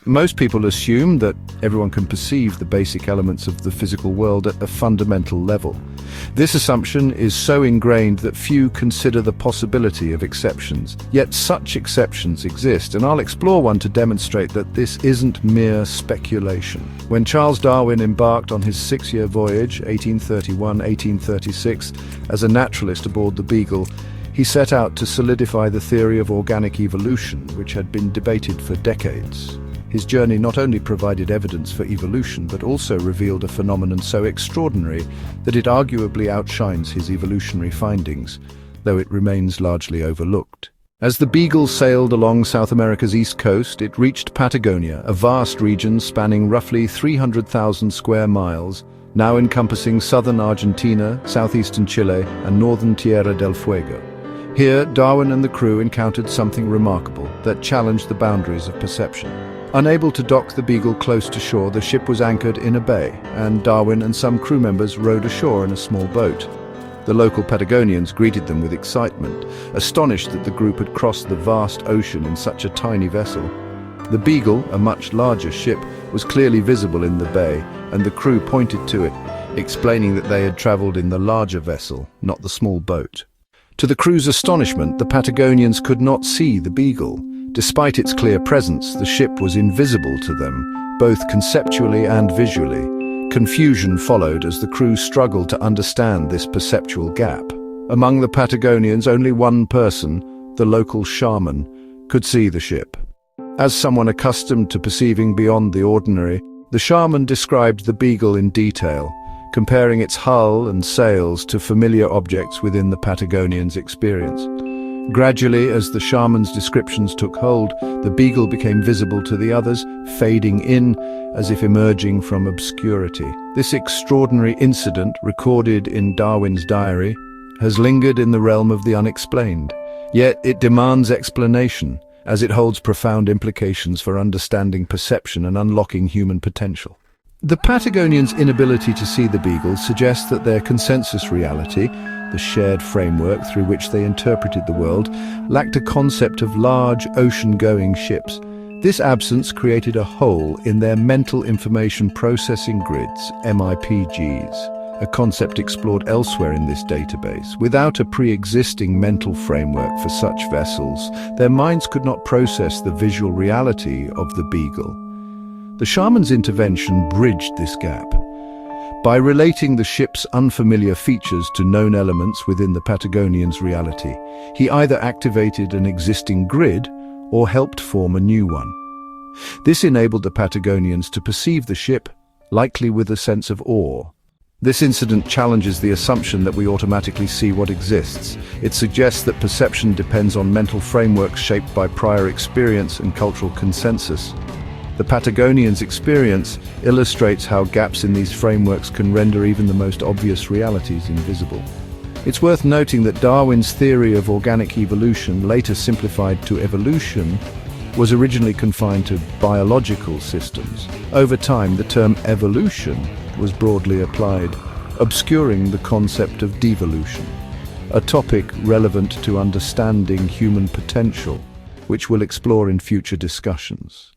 Most people assume that everyone can perceive the basic elements of the physical world at a fundamental level. This assumption is so ingrained that few consider the possibility of exceptions. Yet such exceptions exist, and I'll explore one to demonstrate that this isn't mere speculation. When Charles Darwin embarked on his 6-year voyage, 1831-1836, as a naturalist aboard the Beagle, he set out to solidify the theory of organic evolution, which had been debated for decades. His journey not only provided evidence for evolution, but also revealed a phenomenon so extraordinary that it arguably outshines his evolutionary findings, though it remains largely overlooked. As the Beagle sailed along South America's east coast, it reached Patagonia, a vast region spanning roughly 300,000 square miles, now encompassing southern Argentina, southeastern Chile, and northern Tierra del Fuego. Here, Darwin and the crew encountered something remarkable that challenged the boundaries of perception. Unable to dock the Beagle close to shore, the ship was anchored in a bay, and Darwin and some crew members rowed ashore in a small boat. The local Patagonians greeted them with excitement, astonished that the group had crossed the vast ocean in such a tiny vessel. The Beagle, a much larger ship, was clearly visible in the bay, and the crew pointed to it, explaining that they had traveled in the larger vessel, not the small boat. To the crew's astonishment, the Patagonians could not see the Beagle. Despite its clear presence, the ship was invisible to them, both conceptually and visually. Confusion followed as the crew struggled to understand this perceptual gap. Among the Patagonians, only one person, the local shaman, could see the ship. As someone accustomed to perceiving beyond the ordinary, the shaman described the Beagle in detail, comparing its hull and sails to familiar objects within the Patagonians' experience. Gradually, as the shaman's descriptions took hold, the Beagle became visible to the others, fading in as if emerging from obscurity. This extraordinary incident, recorded in Darwin's diary, has lingered in the realm of the unexplained. Yet it demands explanation, as it holds profound implications for understanding perception and unlocking human potential. The Patagonians' inability to see the Beagle suggests that their consensus reality, the shared framework through which they interpreted the world, lacked a concept of large ocean-going ships. This absence created a hole in their mental information processing grids, MIPGs, a concept explored elsewhere in this database. Without a pre-existing mental framework for such vessels, their minds could not process the visual reality of the Beagle. The shaman's intervention bridged this gap. By relating the ship's unfamiliar features to known elements within the Patagonians' reality, he either activated an existing grid or helped form a new one. This enabled the Patagonians to perceive the ship, likely with a sense of awe. This incident challenges the assumption that we automatically see what exists. It suggests that perception depends on mental frameworks shaped by prior experience and cultural consensus. The Patagonians' experience illustrates how gaps in these frameworks can render even the most obvious realities invisible. It's worth noting that Darwin's theory of organic evolution, later simplified to evolution, was originally confined to biological systems. Over time, the term evolution was broadly applied, obscuring the concept of devolution, a topic relevant to understanding human potential, which we'll explore in future discussions.